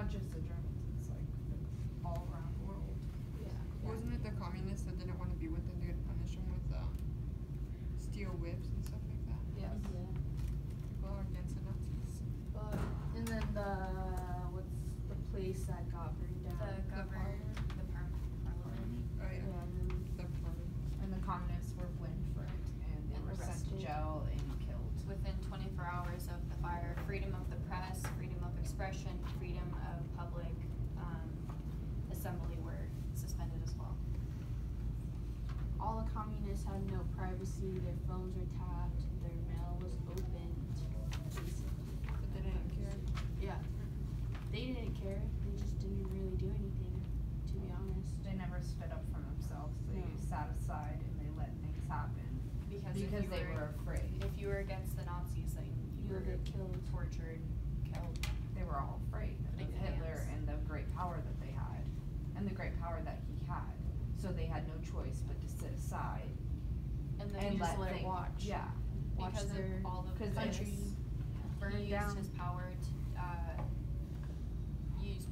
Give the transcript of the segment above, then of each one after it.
not just the Germans, it's like all around the world. Yeah. Wasn't it the communists that didn't want to be with them? They would punish them with steel whips and stuff like that. Yes. Yeah. People are against the Nazis. But and then what's the place that got burned down? The parliament. Oh yeah. The parliament. And the communists were blamed for it, and they And were sent to arrested. jail and killed. Within 24 hours of the fire, freedom of the press, freedom of expression, freedom of public assembly were suspended as well. All the communists had no privacy. Their phones were tapped. Their mail was opened. Basically. But they didn't care. Yeah. They didn't care. They just didn't really do anything. To be honest. They never stood up for themselves. They No. sat aside and they let things happen Because because if you they were were afraid. if you were against the Nazis, then you You were would get killed. tortured, killed. They were all afraid of Putting Hitler hands. and the great power that they had, and the great power that he had. So they had no choice but to sit aside And then and you just let let it things, watch. yeah, Watch because their of all of because country it's- burn he down. used his power to use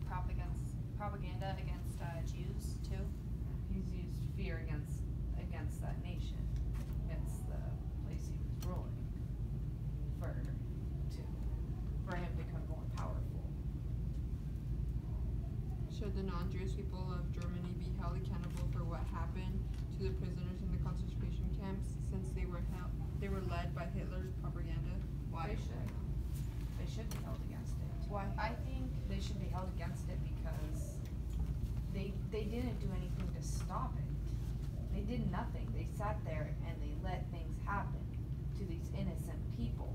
propaganda against Jews too. he's used fear against that nation, against the place he was ruling, for him to become more powerful. Should the non-Jewish people of Germany be held accountable for what happened to the prisoners in the concentration camps, since they were led by Hitler's propaganda? Why? They should be held against it. Why? I think They should be held against it because they didn't do anything to stop it. They did nothing. They sat there and they let things happen to these innocent people.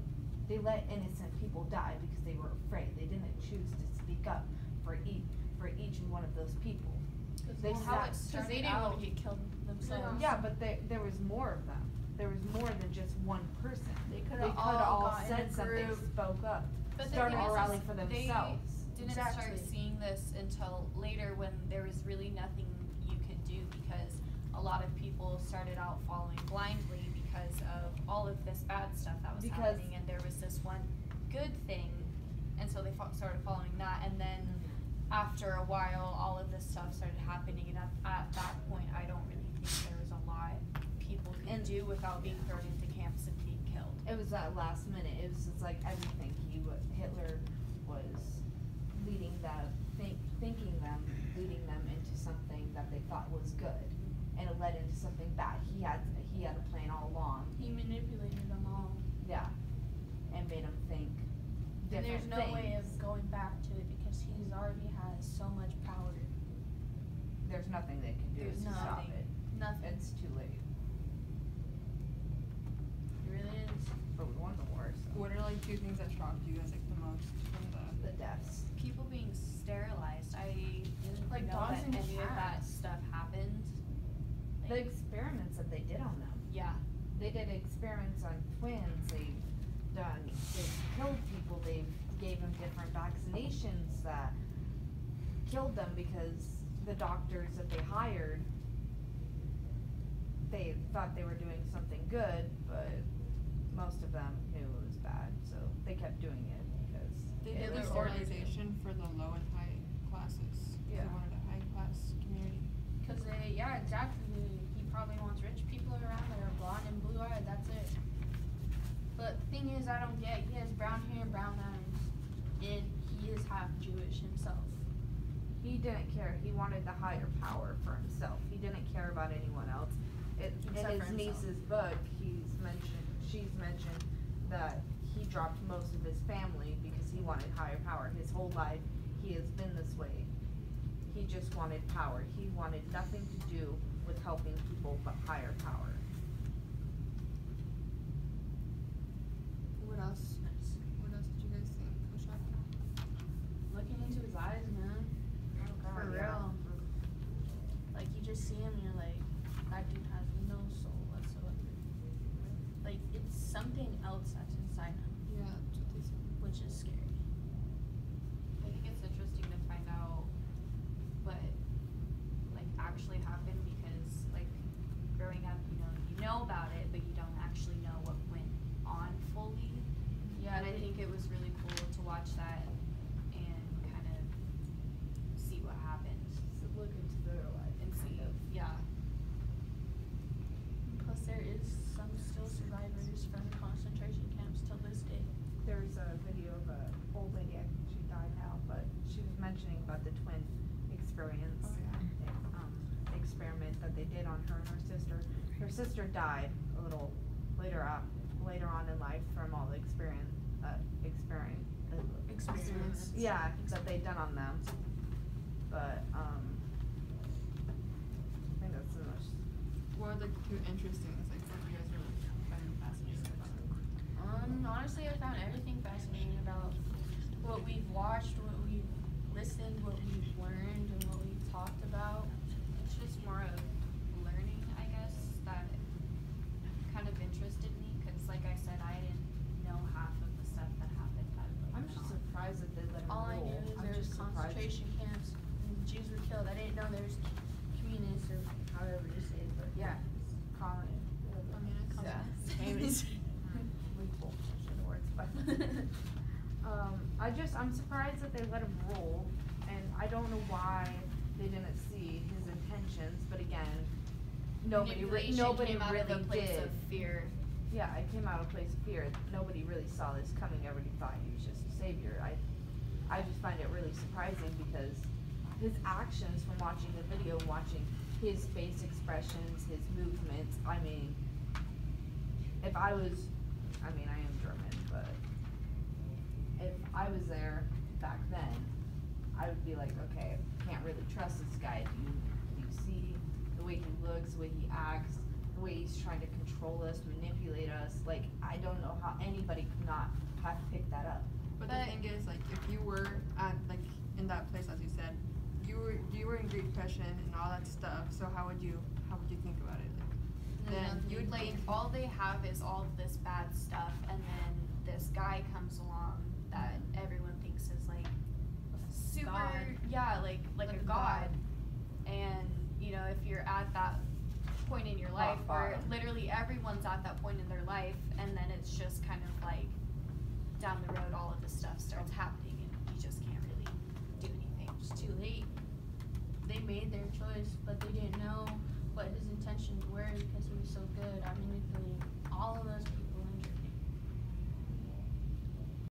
They let innocent people die because they were afraid. They didn't choose to speak up for each and one of those people. They well, how sat- it Because started they didn't out. want to get killed themselves. Yeah, but there was more of them. There was more than just one person. They could They have could all all got said in a something, group. spoke up, But the started thing a is, rally for they themselves. didn't Exactly. start seeing this until later, when there was really nothing you could do, because a lot of people started out following blindly because of all of this bad stuff that was Because- happening, and there was this one good thing, and so they started following that, and then after a while all of this stuff started happening, and at that point I don't really think there was a lot people could And- do without being thrown into camps and being killed. It was that last minute. It was just like everything. Hitler was leading them into something that they thought was good, and it led into something bad. He had a plan all along. He manipulated them all. Yeah, and made them think And different there's no way of things. going back to it because he's already has so much power. There's nothing they can do There's to stop nothing. it. Nothing. It's too late. It really is. But we won the war, so What are like two things that shocked you guys like the most from the? the deaths. People being sterilized. I didn't Like know dogs that and any of that cats. stuff happened. The experiments that they did on them. Yeah. They did experiments on twins. They've killed people. They gave them different vaccinations that killed them because the doctors that they hired, they thought they were doing something good, but most of them knew it was bad, so they kept doing it because They it did was Their their ordered. organization for the low and high classes. Yeah. They wanted a high class community. Because yeah, exactly. He probably wants rich people around that are blonde and blue eyed. That's it. But the thing is, I don't get. He has brown hair and brown eyes, and he is half Jewish himself. He didn't care. He wanted the higher power for himself. He didn't care about anyone else. In Except his for himself. niece's book, she's mentioned that he dropped most of his family because he wanted higher power. His whole life, he has been this way. He just wanted power. He wanted nothing to do with helping people but higher power. What else? What else did you guys think was shocking? Looking into his eyes, man. For real. Like you just see him, and you're like, that dude has no soul whatsoever. Like it's something else that's inside him, Yeah, that's what they said. which is scary. I think it's interesting to find out what like actually happened, because like growing up, you know about it, but you don't actually know what went on fully. Yeah, And I think it was really cool to watch that and kind of experience. Oh, yeah. Experiment that they did on her and her sister. Her sister died a little later on in life from all the experience. Yeah, that they done on them. But I think that's the most. What are the two interesting things like what you guys are finding fascinating about it? Honestly, I found everything fascinating about what we've watched, what we've listened, what we've learned, and what we've talked about. It's just more of learning, I guess, that kind of interested me, because like I said, I didn't know half of the stuff that happened. I'm just surprised that they let him All I roll. knew is I'm there was just surprised. concentration camps and Jews were killed. I didn't know there's communists or however you say it, but Yeah, colony. Communist? Yeah. Communists. Loophole, shit words, but I'm surprised that they let him roll, and I don't know why they didn't see his intentions. But again, nobody Manipulation came out really of a place did. of fear. Yeah, it came out of a place of fear. Nobody really saw this coming. Everybody thought he was just a savior. I just find it really surprising because his actions from watching the video, watching his face expressions, his movements. I mean, if I was, I am German, but if I was there back then, I would be like, okay, can't really trust this guy. Do you see the way he looks, the way he acts, the way he's trying to control us, manipulate us? Like, I don't know how anybody could not have picked that up. But the thing is, like, if you were at, like, in that place, as you said, you were in Great Depression and all that stuff, so how would you think about it? Then you'd like, all they have is all of this bad stuff, and then this guy comes along that everyone thinks is like super, God. yeah, like a god. And you know, if you're at that point in your life where literally everyone's at that point in their life, and then it's just kind of like down the road, all of this stuff starts happening, and you just can't really do anything. It's too late. They made their choice, but they didn't know what his intentions were because he was so good at manipulating all of those people